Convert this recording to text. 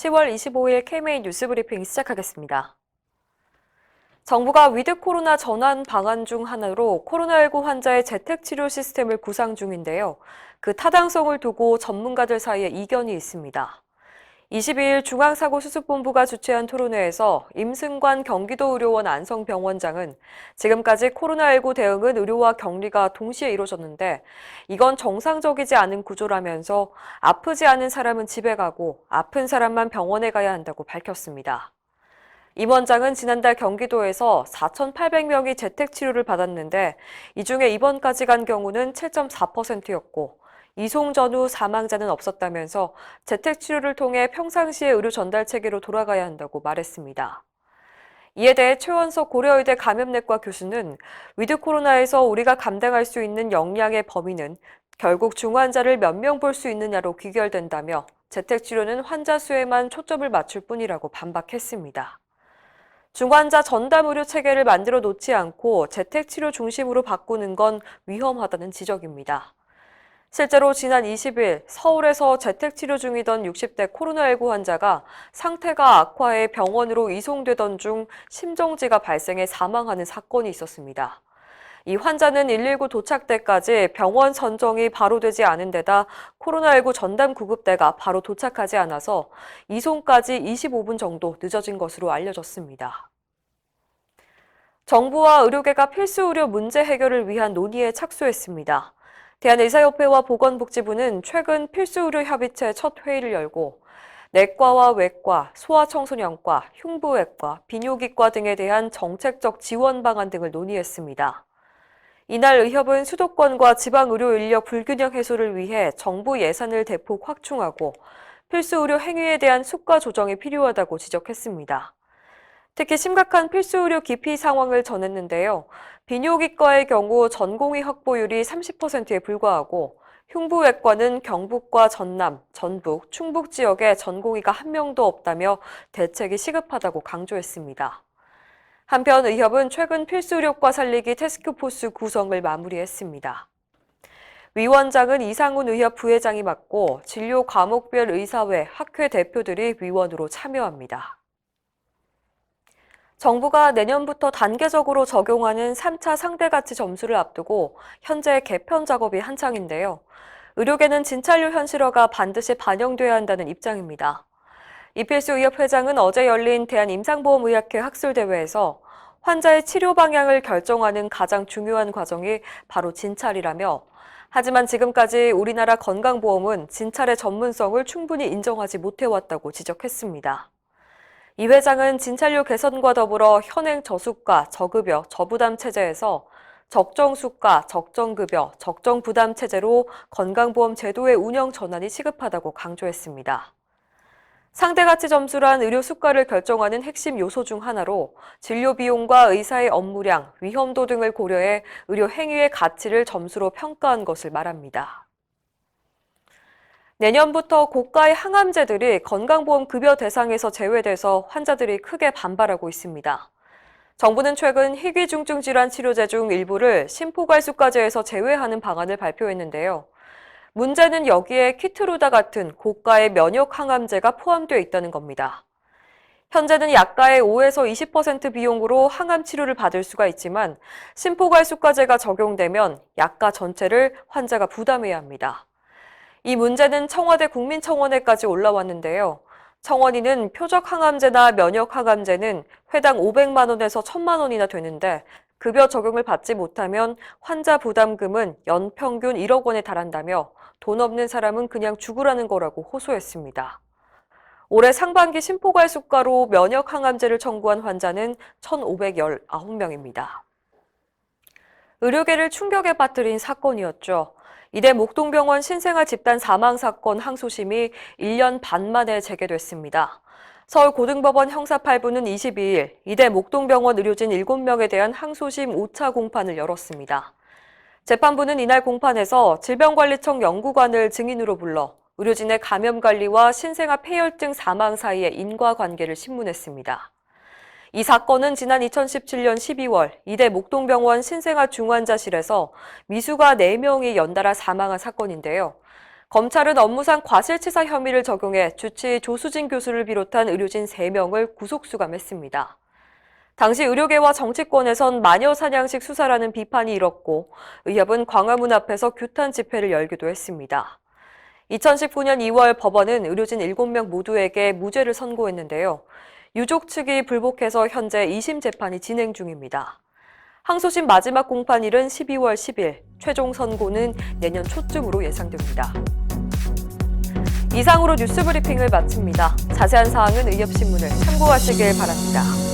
10월 25일 KMA 뉴스 브리핑 시작하겠습니다. 정부가 위드 코로나 전환 방안 중 하나로 코로나19 환자의 재택 치료 시스템을 구상 중인데요. 그 타당성을 두고 전문가들 사이에 이견이 있습니다. 22일 중앙사고수습본부가 주최한 토론회에서 임승관 경기도의료원 안성병원장은 지금까지 코로나19 대응은 의료와 격리가 동시에 이루어졌는데 이건 정상적이지 않은 구조라면서 아프지 않은 사람은 집에 가고 아픈 사람만 병원에 가야 한다고 밝혔습니다. 임 원장은 지난달 경기도에서 4,800명이 재택치료를 받았는데 이 중에 입원까지 간 경우는 7.4%였고 이송 전후 사망자는 없었다면서 재택치료를 통해 평상시의 의료 전달 체계로 돌아가야 한다고 말했습니다. 이에 대해 최원석 고려의대 감염내과 교수는 위드 코로나에서 우리가 감당할 수 있는 역량의 범위는 결국 중환자를 몇 명 볼 수 있느냐로 귀결된다며 재택치료는 환자 수에만 초점을 맞출 뿐이라고 반박했습니다. 중환자 전담 의료 체계를 만들어 놓지 않고 재택치료 중심으로 바꾸는 건 위험하다는 지적입니다. 실제로 지난 20일 서울에서 재택치료 중이던 60대 코로나19 환자가 상태가 악화해 병원으로 이송되던 중 심정지가 발생해 사망하는 사건이 있었습니다. 이 환자는 119 도착 때까지 병원 선정이 바로 되지 않은 데다 코로나19 전담 구급대가 바로 도착하지 않아서 이송까지 25분 정도 늦어진 것으로 알려졌습니다. 정부와 의료계가 필수 의료 문제 해결을 위한 논의에 착수했습니다. 대한의사협회와 보건복지부는 최근 필수의료협의체 첫 회의를 열고 내과와 외과, 소아청소년과, 흉부외과, 비뇨기과 등에 대한 정책적 지원 방안 등을 논의했습니다. 이날 의협은 수도권과 지방의료 인력 불균형 해소를 위해 정부 예산을 대폭 확충하고 필수의료 행위에 대한 수가 조정이 필요하다고 지적했습니다. 특히 심각한 필수의료 기피 상황을 전했는데요. 비뇨기과의 경우 전공의 확보율이 30%에 불과하고 흉부외과는 경북과 전남, 전북, 충북 지역에 전공의가 한 명도 없다며 대책이 시급하다고 강조했습니다. 한편 의협은 최근 필수의료과 살리기 태스크포스 구성을 마무리했습니다. 위원장은 이상훈 의협 부회장이 맡고 진료 과목별 의사회, 학회 대표들이 위원으로 참여합니다. 정부가 내년부터 단계적으로 적용하는 3차 상대가치 점수를 앞두고 현재 개편 작업이 한창인데요. 의료계는 진찰료 현실화가 반드시 반영돼야 한다는 입장입니다. 이필수 의협 회장은 어제 열린 대한임상보험의학회 학술대회에서 환자의 치료 방향을 결정하는 가장 중요한 과정이 바로 진찰이라며 하지만 지금까지 우리나라 건강보험은 진찰의 전문성을 충분히 인정하지 못해왔다고 지적했습니다. 이 회장은 진찰료 개선과 더불어 현행 저수가, 저급여, 저부담 체제에서 적정수가, 적정급여, 적정부담 체제로 건강보험 제도의 운영 전환이 시급하다고 강조했습니다. 상대가치 점수란 의료 수가를 결정하는 핵심 요소 중 하나로 진료 비용과 의사의 업무량, 위험도 등을 고려해 의료 행위의 가치를 점수로 평가한 것을 말합니다. 내년부터 고가의 항암제들이 건강보험 급여 대상에서 제외돼서 환자들이 크게 반발하고 있습니다. 정부는 최근 희귀중증 질환 치료제 중 일부를 심포괄수가제에서 제외하는 방안을 발표했는데요. 문제는 여기에 키트루다 같은 고가의 면역 항암제가 포함되어 있다는 겁니다. 현재는 약가의 5에서 20% 비용으로 항암 치료를 받을 수가 있지만 심포괄수가제가 적용되면 약가 전체를 환자가 부담해야 합니다. 이 문제는 청와대 국민청원회까지 올라왔는데요. 청원인은 표적 항암제나 면역 항암제는 회당 500만 원에서 1,000만 원이나 되는데 급여 적용을 받지 못하면 환자 부담금은 연평균 1억 원에 달한다며 돈 없는 사람은 그냥 죽으라는 거라고 호소했습니다. 올해 상반기 심포괄수가로 면역 항암제를 청구한 환자는 1,519명입니다. 의료계를 충격에 빠뜨린 사건이었죠. 이대 목동병원 신생아 집단 사망 사건 항소심이 1년 반 만에 재개됐습니다. 서울고등법원 형사 8부는 22일 이대 목동병원 의료진 7명에 대한 항소심 5차 공판을 열었습니다. 재판부는 이날 공판에서 질병관리청 연구관을 증인으로 불러 의료진의 감염관리와 신생아 폐혈증 사망 사이의 인과관계를 신문했습니다. 이 사건은 지난 2017년 12월 이대 목동병원 신생아 중환자실에서 미수가 4명이 연달아 사망한 사건인데요. 검찰은 업무상 과실치사 혐의를 적용해 주치의 조수진 교수를 비롯한 의료진 3명을 구속수감했습니다. 당시 의료계와 정치권에선 마녀 사냥식 수사라는 비판이 일었고 의협은 광화문 앞에서 규탄 집회를 열기도 했습니다. 2019년 2월 법원은 의료진 7명 모두에게 무죄를 선고했는데요. 유족 측이 불복해서 현재 2심 재판이 진행 중입니다. 항소심 마지막 공판일은 12월 10일, 최종 선고는 내년 초쯤으로 예상됩니다. 이상으로 뉴스 브리핑을 마칩니다. 자세한 사항은 의협신문을 참고하시길 바랍니다.